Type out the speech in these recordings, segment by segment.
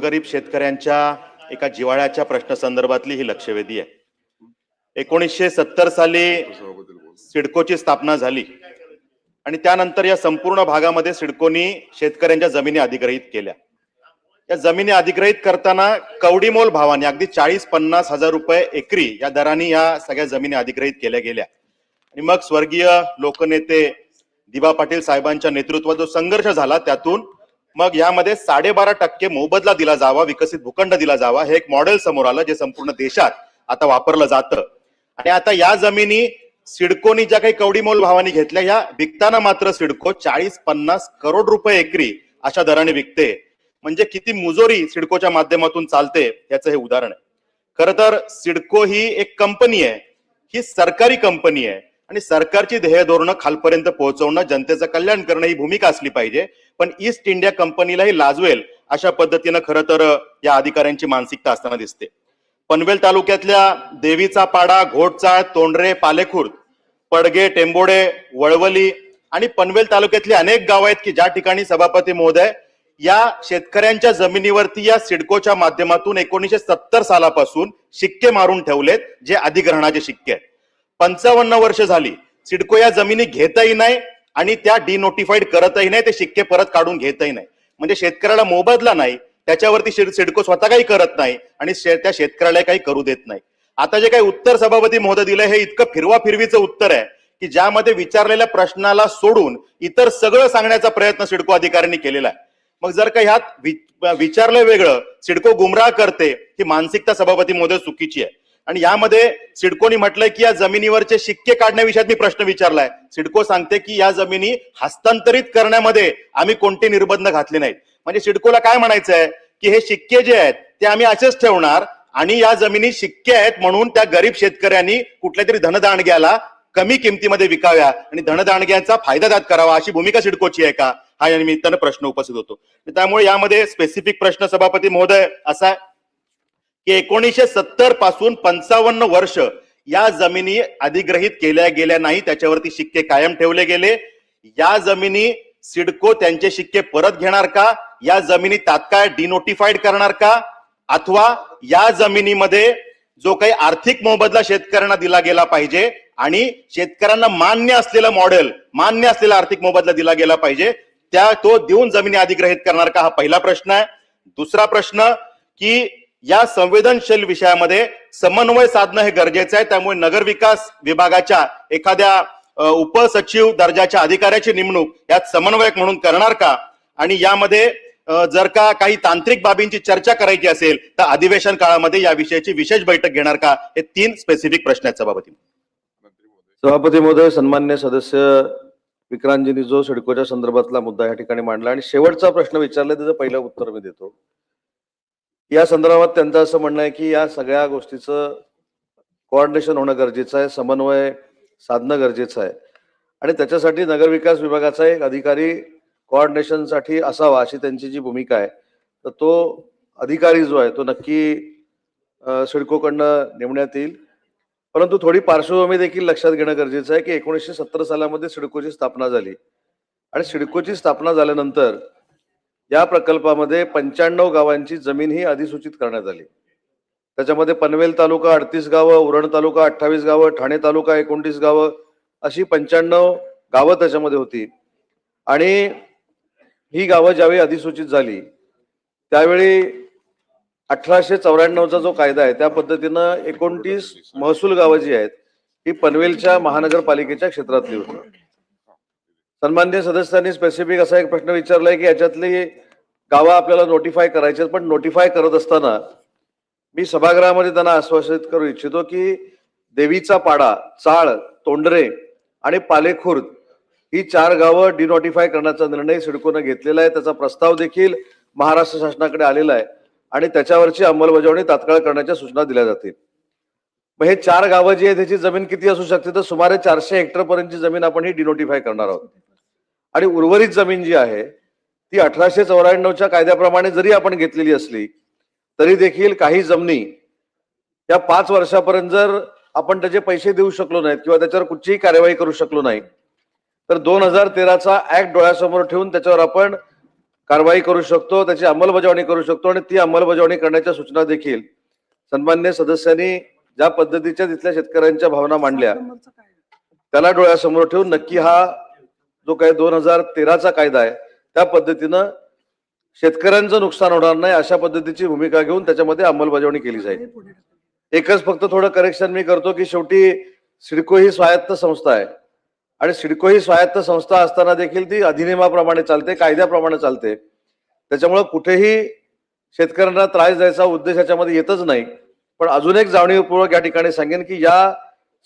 गोरगरीब शेतकऱ्यांच्या एका जिव्हाळ्याच्या प्रश्नासंदर्भातली ही लक्षवेधी आहे. 1970 साली सिडकोची स्थापना झाली आणि त्यानंतर या संपूर्ण भागामध्ये सिडकोनी शेतकऱ्यांच्या जमिनी अधिग्रहित केल्या. या जमिनी अधिग्रहित करताना कवडीमोल भावाने अगदी 40-50 हजार रुपये एकरी या दराने या सगळ्या जमिनी अधिग्रहित केल्या गेल्या. आणि मग स्वर्गीय लोकनेते दिवा पाटील साहेबांच्या नेतृत्वात जो संघर्ष झाला त्यातून मग यामध्ये 12.5% मोबदला दिला जावा, विकसित भूखंड दिला जावा, हे एक मॉडेल समोर आलं जे संपूर्ण देशात आता वापरलं जातं. आणि आता या जमिनी सिडकोनी ज्या काही कवडीमोल भावाने घेतल्या या विकताना मात्र सिडको 40-50 करोड रुपये एकरी अशा दराने विकते. म्हणजे किती मुजोरी सिडकोच्या माध्यमातून चालते याचं हे उदाहरण आहे. खरं तर सिडको ही एक कंपनी आहे, ही सरकारी कंपनी आहे आणि सरकारची ध्येय धोरणं खालपर्यंत पोहोचवणं, जनतेचं कल्याण करणं ही भूमिका असली पाहिजे. पण ईस्ट इंडिया कंपनीलाही लाजवेल अशा पद्धतीनं खरं तर या अधिकाऱ्यांची मानसिकता असताना दिसते. पनवेल तालुक्यातल्या देवीचा पाडा, घोटचाळ, तोंडरे, पालेखुर्द, पडगे, टेंबोडे, वळवली आणि पनवेल तालुक्यातली अनेक गावं आहेत की ज्या ठिकाणी सभापती महोदय या शेतकऱ्यांच्या जमिनीवरती या सिडकोच्या माध्यमातून 1970 सालापासून शिक्के मारून ठेवलेत, जे अधिग्रहणाचे शिक्के आहेत. 55 वर्ष झाली सिडको या जमिनी घेतही नाही आणि त्या डिनोटिफाईड करतही नाही, ते शिक्के परत काढून घेतही नाही. म्हणजे शेतकऱ्याला मोबदला नाही, त्याच्यावरती सिडको स्वतः काही करत नाही आणि त्या शेतकऱ्याला काही करू देत नाही. आता जे काही उत्तर सभापती महोदय दिलंय हे इतकं फिरवाफिरवीचं उत्तर आहे की ज्यामध्ये विचारलेल्या प्रश्नाला सोडून इतर सगळं सांगण्याचा प्रयत्न सिडको अधिकाऱ्यांनी केलेला आहे. मग जर का ह्यात विचारलं वेगळं, सिडको गुमराह करते, ही मानसिकता सभापती महोदय चुकीची आहे. आणि यामध्ये सिडकोनी म्हटलंय की या जमिनीवरचे शिक्के काढण्याविषयात मी प्रश्न विचारलाय. सिडको सांगते की या जमिनी हस्तांतरित करण्यामध्ये आम्ही कोणते निर्बंध घातले नाहीत. म्हणजे सिडकोला काय म्हणायचं आहे की हे शिक्के जे आहेत ते आम्ही असेच ठेवणार आणि या जमिनी शिक्के आहेत म्हणून त्या गरीब शेतकऱ्यांनी कुठल्या तरी धनदांडग्याला कमी किमतीमध्ये विकाव्या आणि धनदांडग्यांचा फायदा त्यात करावा, अशी भूमिका सिडकोची आहे का, हा या निमित्तानं प्रश्न उपस्थित होतो. त्यामुळे यामध्ये स्पेसिफिक प्रश्न सभापती महोदय असा आहे की 1970 पासून 55 वर्ष या जमिनी अधिग्रहित केल्या गेल्या नाही, त्याच्यावरती शिक्के कायम ठेवले गेले. या जमिनी सिडको त्यांचे शिक्के परत घेणार का, या जमिनी तात्काळ डिनोटिफाईड करणार का, अथवा या जमिनीमध्ये जो काही आर्थिक मोबदला शेतकऱ्यांना दिला गेला पाहिजे आणि शेतकऱ्यांना मान्य असलेलं मॉडेल, मान्य असलेला आर्थिक मोबदला दिला गेला पाहिजे, तो देऊन जमिनी अधिग्रहित करणार का, हा पहिला प्रश्न आहे. दुसरा प्रश्न की या संवेदनशील विषयामध्ये समन्वय साधणं हे गरजेचं आहे. त्यामुळे नगरविकास विभागाच्या एखाद्या उपसचिव दर्जाच्या अधिकाऱ्याची नेमणूक यात समन्वयक म्हणून करणार का, आणि यामध्ये जर का काही तांत्रिक बाबींची चर्चा करायची असेल तर अधिवेशन काळामध्ये या विषयाची विशेष बैठक घेणार का, हे 3 स्पेसिफिक प्रश्न आहेत सभापती. सभापती महोदय, सन्मान्य सदस्य विक्रांतजींनी जो सिडकोच्या संदर्भातला मुद्दा या ठिकाणी मांडला आणि शेवटचा प्रश्न विचारला त्याचं पहिलं उत्तर मी देतो. या संदर्भात त्यांचं असं म्हणणं आहे की या सगळ्या गोष्टीचं कोऑर्डिनेशन होणं गरजेचं आहे, समन्वय साधणं गरजेचं आहे आणि त्याच्यासाठी नगरविकास विभागाचा एक अधिकारी कोऑर्डिनेशनसाठी असावा अशी त्यांची जी भूमिका आहे, तर तो अधिकारी जो आहे तो नक्की सिडकोकडनं नेमण्यात येईल. परंतु थोडी पार्श्वभूमी देखील लक्षात घेणं गरजेचं आहे की 1970 सालामध्ये सिडकोची स्थापना झाली आणि सिडकोची स्थापना झाल्यानंतर या प्रकल्पामध्ये 95 गावांची जमीन ही अधिसूचित करण्यात आली. त्याच्यामध्ये पनवेल तालुका 38 गावं, उरण तालुका 28 गावं, ठाणे तालुका 29 गावं, अशी 95 गावं त्याच्यामध्ये होती. आणि ही गावं ज्यावेळी अधिसूचित झाली त्यावेळी 1894चा जो कायदा आहे त्या पद्धतीनं 29 महसूल गावं जी आहेत ही पनवेलच्या महानगरपालिकेच्या क्षेत्रातली होती. सन्माननीय सदस्यांनी स्पेसिफिक असा एक प्रश्न विचारलाय की याच्यातली गावं आपल्याला नोटिफाय करायची, पण नोटिफाय करत असताना मी सभागृहामध्ये त्यांना आश्वासित करू इच्छितो की देवीचा पाडा, चाळ, तोंडरे आणि पालेखुर्द ही 4 गावं डिनोटिफाय करण्याचा निर्णय सिडकोनं घेतलेला आहे. त्याचा प्रस्ताव देखील महाराष्ट्र शासनाकडे आलेला आहे आणि त्याच्यावरची अंमलबजावणी तात्काळ करण्याच्या सूचना दिल्या जातील. मग हे 4 गावं जी आहे त्याची जमीन किती असू शकते, तर सुमारे 400 हेक्टर पर्यंतची जमीन आपण ही डिनोटिफाय करणार आहोत. आणि उर्वरित जमीन जी आहे ती 1894च्या कायद्याप्रमाणे जरी आपण घेतलेली असली तरी देखील काही जमिनी या 5 वर्षापर्यंत जर आपण त्याचे पैसे देऊ शकलो नाहीत किंवा त्याच्यावर कुठलीही कार्यवाही करू शकलो नाही तर 2013चा ऍक्ट डोळ्यासमोर ठेवून त्याच्यावर आपण कारवाई करू शकतो, त्याची अंमलबजावणी करू शकतो आणि ती अंमलबजावणी करण्याच्या सूचना देखील सन्मान्य सदस्यांनी ज्या पद्धतीच्या तिथल्या शेतकऱ्यांच्या भावना मांडल्या त्याला डोळ्यासमोर ठेवून नक्की हा जो काही 2013चा कायदा आहे त्या पद्धतीनं शेतकऱ्यांचं नुकसान होणार नाही अशा पद्धतीची भूमिका घेऊन त्याच्यामध्ये अंमलबजावणी केली जाईल. एकच फक्त थोडं करेक्शन मी करतो की शेवटी सिडको ही स्वायत्त संस्था आहे आणि सिडको ही स्वायत्त संस्था असताना देखील ती अधिनियमाप्रमाणे चालते, कायद्याप्रमाणे चालते. त्याच्यामुळे कुठेही शेतकऱ्यांना त्रास द्यायचा उद्देश याच्यामध्ये येतच नाही. पण अजून एक जाणीवपूर्वक या ठिकाणी सांगेन की या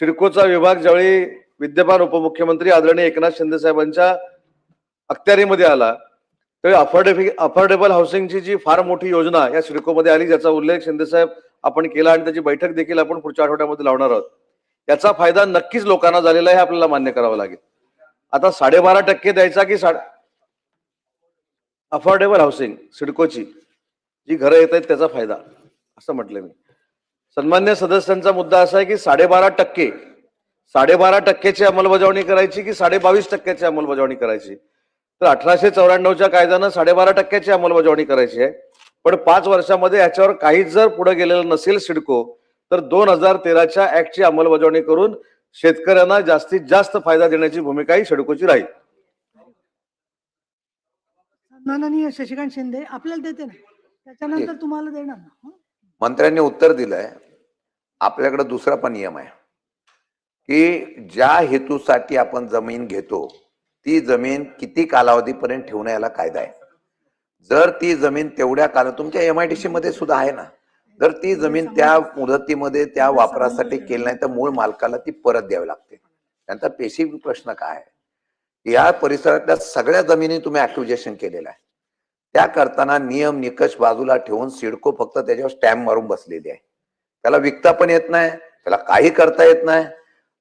सिडकोचा विभाग ज्यावेळी विद्यमान उपमुख्यमंत्री आदरणीय एकनाथ शिंदे साहेबांच्या अखत्यारीमध्ये आला त्यावेळी अफोर्डेबल हाऊसिंगची जी फार मोठी योजना या सिडकोमध्ये आली ज्याचा उल्लेख शिंदे साहेब आपण केला आणि त्याची बैठक देखील आपण पुढच्या आठवड्यामध्ये लावणार आहोत. याचा फायदा नक्कीच लोकांना झालेला आहे हे आपल्याला मान्य करावं लागेल. आता 12.5% द्यायचा की अफोर्डेबल हाऊसिंग सिडकोची जी घरं येत आहेत त्याचा फायदा असं म्हटलं मी. सन्मान्य सदस्यांचा मुद्दा असा आहे की 12.5% अंमलबजावणी करायची की 22.5% अंमलबजावणी करायची. तर 1894च्या कायद्यानं 12.5% अंमलबजावणी करायची आहे. पण 5 वर्षामध्ये याच्यावर काहीच जर पुढे गेलेलं नसेल सिडको तर 2013च्या ऍक्टची अंमलबजावणी करून शेतकऱ्यांना जास्तीत जास्त फायदा देण्याची भूमिका ही सिडकोची राहील. माननीय शशिकांत शिंदे आपल्याला देते ना त्याच्यानंतर तुम्हाला देणार ना. मंत्र्यांनी उत्तर दिलंय. आपल्याकडे दुसरा पण नियम आहे की ज्या हेतूसाठी आपण जमीन घेतो ती जमीन किती कालावधीपर्यंत ठेवण्याला कायदा आहे. जर ती जमीन तेवढ्या काळ तुमच्या MIDC मध्ये सुद्धा आहे ना, जर ती जमीन त्या मुदतीमध्ये त्या वापरासाठी केली नाही तर मूळ मालकाला ती परत द्यावी लागते. त्यानंतर स्पेसिफिक प्रश्न काय आहे, या परिसरातल्या सगळ्या जमिनी तुम्ही ऍक्विजिशन केलेल्या आहे. त्या करताना नियम निकष बाजूला ठेवून सिडको फक्त त्याच्यावर स्टॅम्प मारून बसलेली आहे. त्याला विकता पण येत नाही, त्याला काही करता येत नाही.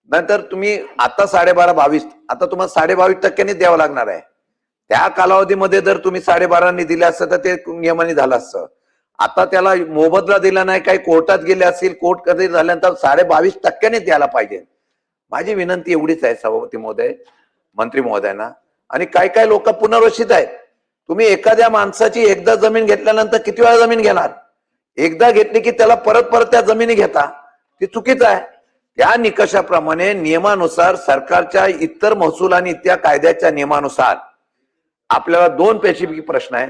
नंतर तुम्ही आता 12.5-22 आता तुम्हाला 22.5% द्यावं लागणार आहे. त्या कालावधीमध्ये जर तुम्ही 12.5 दिले असतं तर ते नियमाने झालं असतं. आता त्याला मोबदला दिला नाही, काही कोर्टात गेले असतील, कोर्ट कधी झाल्यानंतर 22.5% द्यायला पाहिजे. माझी विनंती एवढीच आहे सभापती महोदय, मंत्री महोदयांना, आणि काय लोक पुनर्वसित आहेत. तुम्ही एखाद्या माणसाची एकदा जमीन घेतल्यानंतर किती वेळा जमीन घेणार? एकदा घेतली की त्याला परत त्या जमिनी घेता, ती चुकीचं आहे. त्या निकषाप्रमाणे नियमानुसार सरकारच्या इतर महसूल आणि त्या कायद्याच्या नियमानुसार आपल्याला 2 स्पेसिफिक प्रश्न आहे.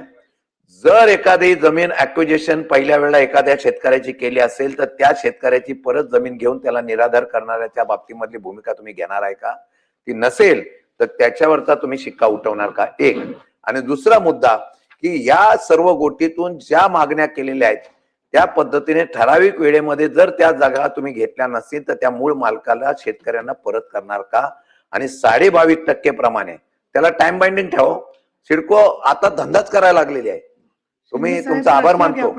जर एखादी जमीन ऍक्विजिशन पहिल्या वेळेला एखाद्या शेतकऱ्याची केली असेल तर त्या शेतकऱ्याची परत जमीन घेऊन त्याला निराधार करणाऱ्याच्या बाबतीमधली भूमिका तुम्ही घेणार आहे का? ती नसेल तर त्याच्यावरचा तुम्ही शिक्का उठवणार का? एक. आणि दुसरा मुद्दा की या सर्व गोष्टीतून ज्या मागण्या केलेल्या आहेत त्या पद्धतीने ठराविक वेळेमध्ये जर त्या जागा तुम्ही घेतल्या नसतील तर त्या मूळ मालकाला शेतकऱ्यांना परत करणार का? आणि 22.5% प्रमाणे त्याला टाइम बाइंडिंग ठेवा. सिडको आता धंदाच करायला लागलेली आहे. तुम्ही तुमचा आभार मानतो,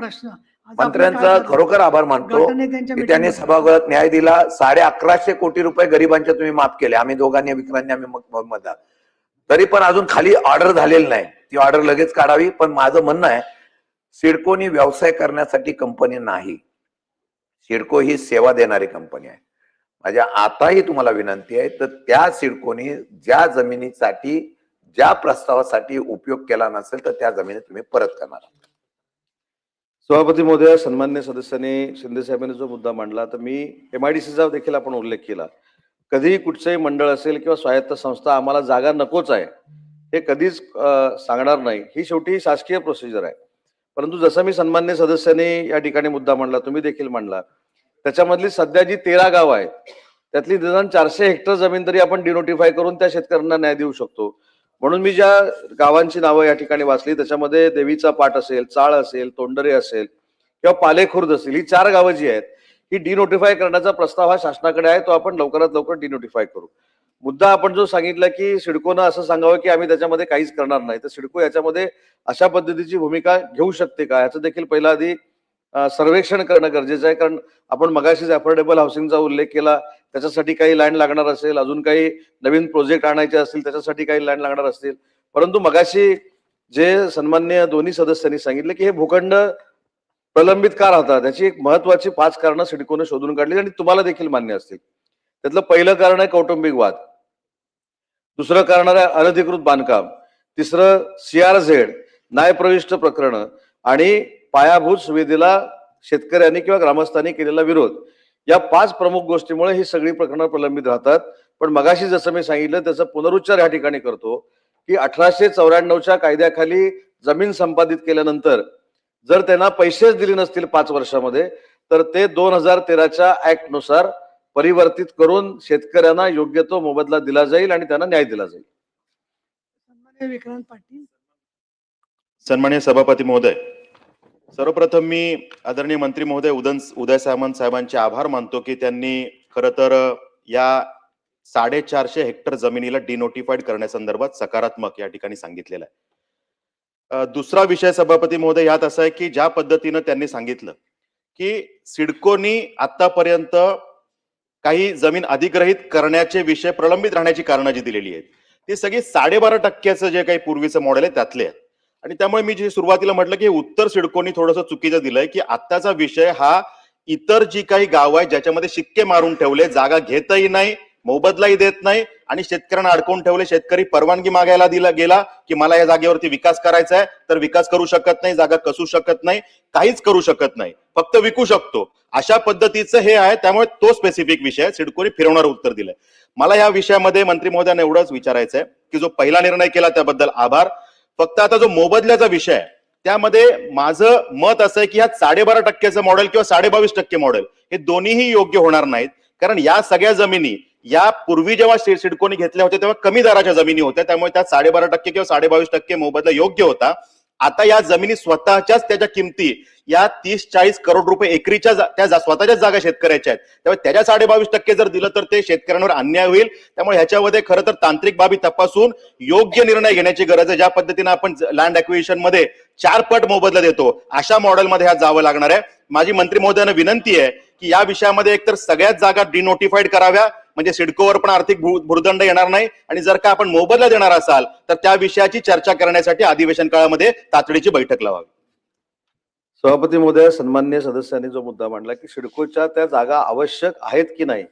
मंत्र्यांचा खरोखर आभार मानतो की त्यांनी सभागृहात न्याय दिला. 1150 कोटी रुपये गरिबांच्या तुम्ही माफ केले. आम्ही दोघांनी विक्रांनी आम्ही मत तरी पण अजून खाली ऑर्डर झालेली नाही. ती ऑर्डर लगेच काढावी. पण माझं म्हणणं आहे सिडकोनी व्यवसाय करण्यासाठी कंपनी नाही, सिडको ही सेवा देणारी कंपनी आहे. माझ्या आताही तुम्हाला विनंती आहे तर त्या सिडकोनी ज्या जमिनीसाठी ज्या प्रस्तावासाठी उपयोग केला नसेल तर त्या जमिनी तुम्ही परत करणार. सभापती महोदय, सन्मान्य सदस्यांनी शिंदे साहेबांनी जो मुद्दा मांडला तर मी MIDCचा देखील आपण उल्लेख केला. कधीही कुठचंही मंडळ असेल किंवा स्वायत्त संस्था आम्हाला जागा नकोच आहे हे कधीच सांगणार नाही. ही शेवटी शासकीय प्रोसिजर आहे. परंतु जसं मी सन्मान्य सदस्यांनी या ठिकाणी मुद्दा मांडला, तुम्ही देखील मांडला, त्याच्यामधली सध्या जी 13 गाव आहेत त्यातली निदान 400 हेक्टर जमीन तरी आपण डिनोटिफाय करून त्या शेतकऱ्यांना न्याय देऊ शकतो. म्हणून मी ज्या गावांची नावं या ठिकाणी वाचली त्याच्यामध्ये देवीचा पाट असेल, चाळ असेल, तोंडरे असेल किंवा पालेखुर्द असेल, ही 4 गावं जी आहेत ही डिनोटिफाय करण्याचा प्रस्ताव हा शासनाकडे आहे. तो आपण लवकरात लवकर डिनोटिफाय करू. मुद्दा आपण जो सांगितला की सिडकोनं असं सांगावं की आम्ही त्याच्यामध्ये काहीच करणार नाही, तर सिडको याच्यामध्ये अशा पद्धतीची भूमिका घेऊ शकते का याचं देखील पहिला आधी सर्वेक्षण करणं गरजेचं आहे. कारण आपण मगाशीच अफोर्डेबल हाऊसिंगचा उल्लेख केला, त्याच्यासाठी काही लँड लागणार असेल, अजून काही नवीन प्रोजेक्ट आणायचे असतील त्याच्यासाठी काही लँड लागणार असतील. परंतु मगाशी जे सन्मान्य दोन्ही सदस्यांनी सांगितले की हे भूखंड प्रलंबित का राहतात त्याची एक महत्वाची 5 कारणं सिडकोनं शोधून काढली आणि तुम्हाला देखील मान्य असतील. त्यातलं पहिलं कारण आहे कौटुंबिक वाद, दुसरं कारण आहे अनधिकृत बांधकाम, तिसरं CRZ, न्यायप्रविष्ट प्रकरण आणि पायाभूत सुविधेला शेतकऱ्यांनी किंवा ग्रामस्थांनी केलेला विरोध, या 5 प्रमुख गोष्टीमुळे ही सगळी प्रकरणं प्रलंबित राहतात. पण मगाशी जसं मी सांगितलं त्याचा पुनरुच्चार या ठिकाणी करतो की 1894च्या कायद्याखाली जमीन संपादित केल्यानंतर जर त्यांना पैसेच दिले नसतील 5 वर्षामध्ये, तर ते 2013च्या ऍक्ट नुसार परिवर्तित करून शेतकऱ्यांना योग्य तो मोबदला दिला जाईल आणि त्यांना न्याय दिला जाईल. सन्माननीय विक्रांत पाटील. सन्माननीय सभापती महोदय, सर्वप्रथम मी आदरणीय मंत्री महोदय उदय सामंत साहेबांचे आभार मानतो की त्यांनी खरं तर या 450 हेक्टर जमिनीला डिनोटिफाईड करण्यासंदर्भात सकारात्मक या ठिकाणी सांगितलेलं आहे. दुसरा विषय सभापती महोदय यात असा आहे की ज्या पद्धतीनं त्यांनी सांगितलं की सिडकोनी आतापर्यंत काही जमीन अधिग्रहित करण्याचे विषय प्रलंबित राहण्याची कारणं जी दिलेली आहेत ती सगळी 12.5% जे काही पूर्वीचं मॉडेल आहे त्यातले आहे. आणि त्यामुळे मी जे सुरुवातीला म्हटलं की उत्तर सिडकोनी थोडंसं चुकीचं दिलंय की आत्ताचा विषय हा इतर जी काही गाव आहे ज्याच्यामध्ये शिक्के मारून ठेवले, जागा घेतही नाही, मोबदलाही देत नाही आणि शेतकऱ्यांना अडकवून ठेवले. शेतकरी परवानगी मागायला दिला गेला की मला या जागेवरती विकास करायचा आहे, तर विकास करू शकत नाही, जागा कसू शकत नाही, काहीच करू शकत नाही, फक्त विकू शकतो. अशा पद्धतीचं हे आहे. त्यामुळे तो स्पेसिफिक विषय सिडकोने फिरवणारं उत्तर दिलंय. मला या विषयामध्ये मंत्री महोदयांना एवढंच विचारायचं आहे की जो पहिला निर्णय केला त्याबद्दल आभार. फक्त आता जो मोबदल्याचा विषय आहे त्यामध्ये माझं मत असं आहे की ह्या 12.5%चं मॉडेल किंवा 22% मॉडेल हे दोन्हीही योग्य होणार नाहीत. कारण या सगळ्या जमिनी या पूर्वी जेव्हा सिडकोने घेतल्या होत्या तेव्हा कमी दराच्या जमिनी होत्या, त्यामुळे त्या 12.5% किंवा 22% मोबदला योग्य होता. आता या जमिनी स्वतःच्याच त्याच्या किमती या 30-40 करोड रुपये एकरीच्या त्या स्वतःच्याच जागा शेतकऱ्याच्या आहेत. त्यामुळे त्याच्या 22% जर दिलं तर ते शेतकऱ्यांवर अन्याय होईल. त्यामुळे ह्याच्यामध्ये खरं तर तांत्रिक बाबी तपासून योग्य निर्णय घेण्याची गरज आहे. ज्या पद्धतीने आपण लँड ॲक्विजिशन मध्ये 4 पट मोबदला देतो अशा मॉडेलमध्ये ह्या जावं लागणार आहे. माझी मंत्री महोदयांना विनंती आहे की या विषयामध्ये एकतर सगळ्याच जागा डिनोटिफाईड कराव्या, म्हणजे सिडकोवर पण आर्थिक भुर्दंड येणार नाही, आणि जर का आपण मोबदला देणार असाल तर त्या विषयाची चर्चा करण्यासाठी अधिवेशन काळामध्ये तातडीची बैठक लावावी. सभापती महोदय, सन्माननीय सदस्यांनी जो मुद्दा मांडला की सिडकोच्या त्या जागा आवश्यक आहेत की नाही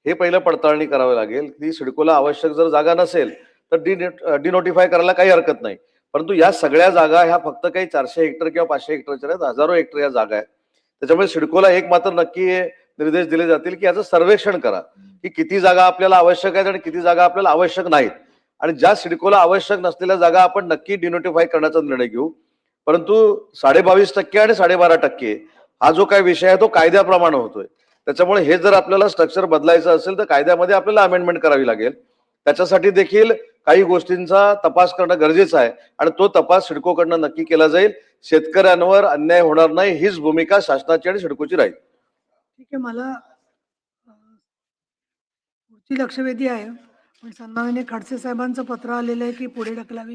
हे पहिलं पडताळणी करावी लागेल. की सिडकोला आवश्यक जर जागा नसेल तर डिनोटिफाय करायला काही हरकत नाही. परंतु या सगळ्या जागा ह्या फक्त काही 400 हेक्टर किंवा 500 हेक्टरच्या नाहीत, हजारो हेक्टर या जागा आहेत. त्याच्यामुळे सिडकोला एक मात्र नक्की निर्देश दिले जातील की याचं सर्वेक्षण करा की किती जागा आपल्याला आवश्यक आहेत आणि किती जागा आपल्याला आवश्यक नाहीत, आणि ज्या सिडकोला आवश्यक नसलेल्या जागा आपण नक्की डिनोटिफाय करण्याचा निर्णय घेऊ. परंतु 22.5% आणि 12.5% हा जो काही विषय आहे तो कायद्याप्रमाणे होतोय. त्याच्यामुळे हे जर आपल्याला स्ट्रक्चर बदलायचं असेल तर कायद्यामध्ये आपल्याला अमेंडमेंट करावी लागेल. त्याच्यासाठी देखील काही गोष्टींचा तपास करणं गरजेचं आहे आणि तो तपास सिडकोकडनं नक्की केला जाईल. शेतकऱ्यांवर अन्याय होणार नाही हीच भूमिका शासनाची आणि सिडकोची राहील. ठीक आहे, मला पुढची लक्षवेधी आहे, पण सन्माननीय खडसे साहेबांचं पत्र आलेलं आहे की पुढे ढकलावी.